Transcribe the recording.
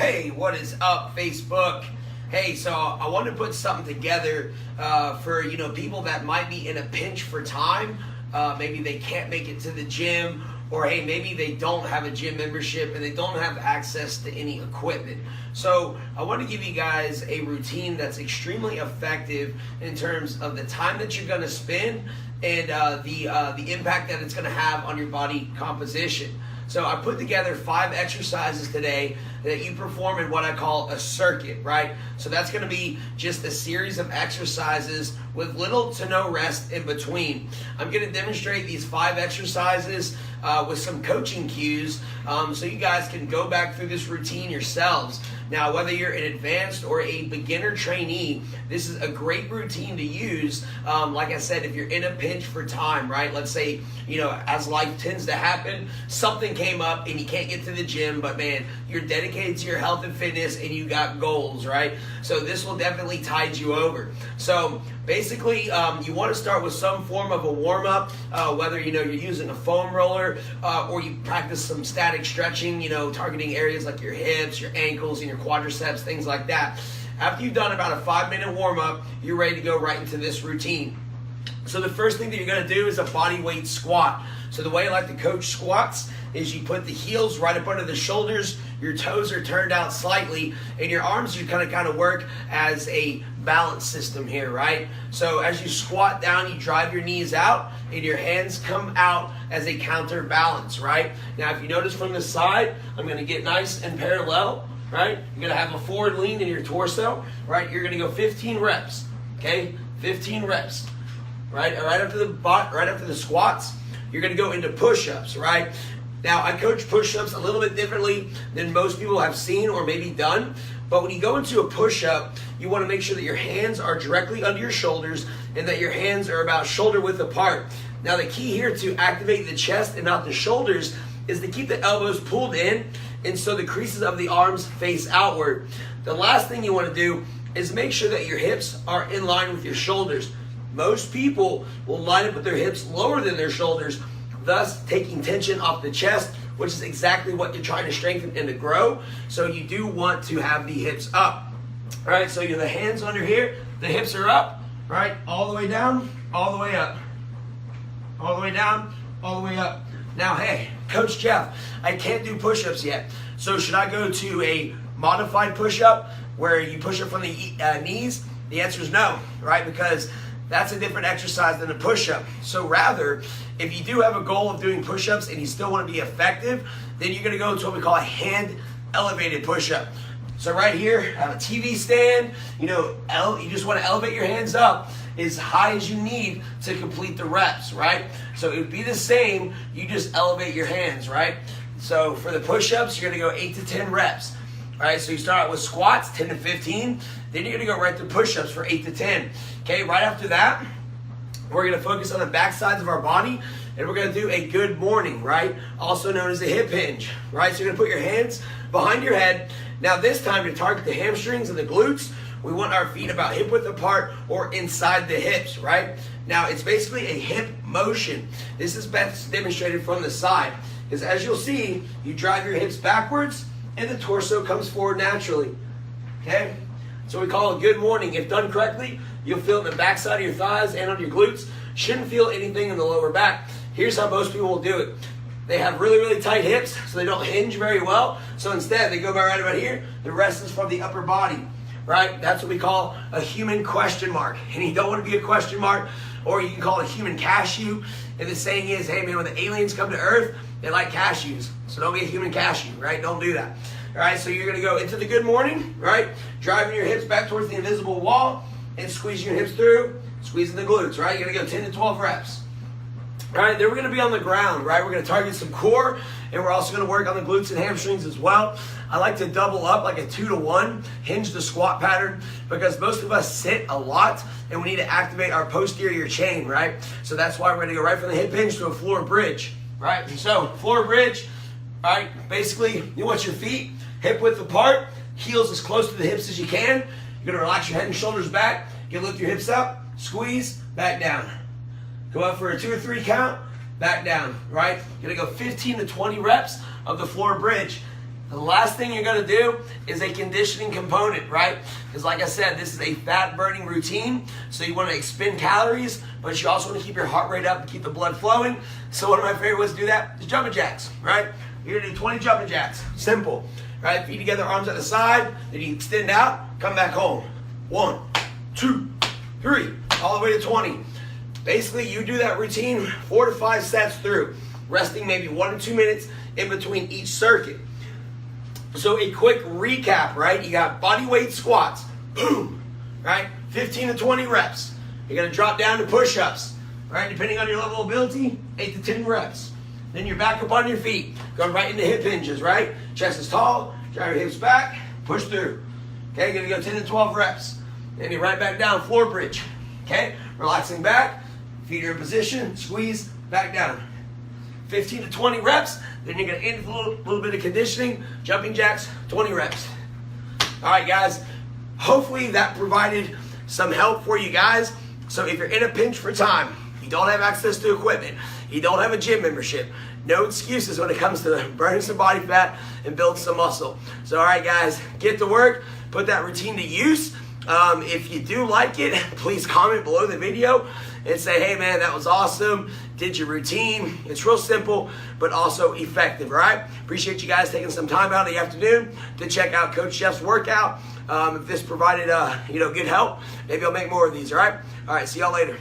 Hey, what is up, Facebook? Hey, so I want to put something together for people that might be in a pinch for time. Maybe they can't make it to the gym, or hey, maybe they don't have a gym membership and they don't have access to any equipment. So I want to give you guys a routine that's extremely effective in terms of the time that you're going to spend and the impact that it's going to have on your body composition. So I put together 5 exercises today that you perform in what I call a circuit, right? So that's going to be just a series of exercises with little to no rest in between. I'm going to demonstrate these 5 exercises with some coaching cues so you guys can go back through this routine yourselves. Now, whether you're an advanced or a beginner trainee, this is a great routine to use. Like I said, if you're in a pinch for time, right? Let's say, as life tends to happen, something came up and you can't get to the gym, but man, you're dedicated to your health and fitness and you got goals, right? So this will definitely tide you over. So basically, you want to start with some form of a warm-up, whether you're using a foam roller or you practice some static stretching, targeting areas like your hips, your ankles, and your quadriceps, things like that. After you've done about a 5-minute warm-up, you're ready to go right into this routine. So the first thing that you're going to do is a body weight squat. So the way I like to coach squats is you put the heels right up under the shoulders, your toes are turned out slightly, and your arms are kind of work as a balance system here, right? So as you squat down, you drive your knees out and your hands come out as a counterbalance, right? Now if you notice from the side, I'm going to get nice and parallel, right? You're going to have a forward lean in your torso, right? You're going to go 15 reps, okay? 15 reps, right? Right after the squats, you're going to go into push-ups, right? Now, I coach push-ups a little bit differently than most people have seen or maybe done. But when you go into a push-up, you want to make sure that your hands are directly under your shoulders and that your hands are about shoulder width apart. Now, the key here to activate the chest and not the shoulders is to keep the elbows pulled in and so the creases of the arms face outward. The last thing you want to do is make sure that your hips are in line with your shoulders. Most people will line up with their hips lower than their shoulders, thus taking tension off the chest, which is exactly what you're trying to strengthen and to grow. So you do want to have the hips up. All right, so the hands under here, the hips are up, right? All the way down, all the way up. All the way down, all the way up. Now, hey, Coach Jeff, I can't do push-ups yet. So should I go to a modified push-up where you push up from the knees? The answer is no, right? Because that's a different exercise than a push-up. So rather, if you do have a goal of doing push-ups and you still want to be effective, then you're going to go to what we call a hand elevated push-up. So right here, I have a TV stand. You just want to elevate your hands up as high as you need to complete the reps, right? So it would be the same, you just elevate your hands, right? So for the push-ups, you're going to go 8 to 10 reps. All right, so you start out with squats, 10 to 15. Then you're going to go right to push-ups for 8 to 10. Okay, right after that, we're going to focus on the back sides of our body, and we're going to do a good morning, right? Also known as a hip hinge, right? So you're going to put your hands behind your head. Now this time to target the hamstrings and the glutes, we want our feet about hip width apart or inside the hips, right? Now it's basically a hip motion. This is best demonstrated from the side, because as you'll see, you drive your hips backwards and the torso comes forward naturally, okay? So we call it good morning. If done correctly, you'll feel it in the backside of your thighs and on your glutes. Shouldn't feel anything in the lower back. Here's how most people will do it. They have really, really tight hips, so they don't hinge very well. So instead, they go right about here. The rest is from the upper body, right? That's what we call a human question mark. And you don't want to be a question mark, or you can call it a human cashew. And the saying is, hey man, when the aliens come to Earth, they like cashews. So don't be a human cashew, right? Don't do that. All right, so you're going to go into the good morning, right? Driving your hips back towards the invisible wall and squeezing your hips through, squeezing the glutes, right? You're going to go 10 to 12 reps. All right, then we're going to be on the ground, right? We're going to target some core, and we're also going to work on the glutes and hamstrings as well. I like to double up like a 2 to 1, hinge the squat pattern, because most of us sit a lot, and we need to activate our posterior chain, right? So that's why we're going to go right from the hip hinge to a floor bridge, right? And so floor bridge, right? Basically, you want your feet hip width apart, heels as close to the hips as you can. You're going to relax your head and shoulders back. You lift your hips up, squeeze, back down. Go up for a 2 or 3 count, back down, right? You're going to go 15 to 20 reps of the floor bridge. The last thing you're gonna do is a conditioning component, right? Because like I said, this is a fat burning routine. So you wanna expend calories, but you also wanna keep your heart rate up and keep the blood flowing. So one of my favorite ways to do that is jumping jacks, right? You're gonna do 20 jumping jacks, simple, right? Feet together, arms at the side, then you extend out, come back home. 1, 2, 3, all the way to 20. Basically, you do that routine 4 to 5 sets through, resting maybe 1 to 2 minutes in between each circuit. So a quick recap, right? You got body weight squats, boom, right? 15 to 20 reps. You're gonna drop down to push-ups, right? Depending on your level of ability, 8 to 10 reps. Then you're back up on your feet, going right into hip hinges, right? Chest is tall, drive your hips back, push through. Okay, gonna go 10 to 12 reps. Then you're right back down, floor bridge. Okay, relaxing back, feet are in position, squeeze, back down. 15 to 20 reps, then you're gonna end with a little bit of conditioning, jumping jacks, 20 reps. All right, guys, hopefully that provided some help for you guys. So if you're in a pinch for time, you don't have access to equipment, you don't have a gym membership, no excuses when it comes to burning some body fat and building some muscle. So all right, guys, get to work, put that routine to use. If you do like it, please comment below the video and say, hey man, that was awesome. Did your routine. It's real simple, but also effective, right? Appreciate you guys taking some time out in the afternoon to check out Coach Jeff's workout. If this provided good help, maybe I'll make more of these, all right? All right, see y'all later.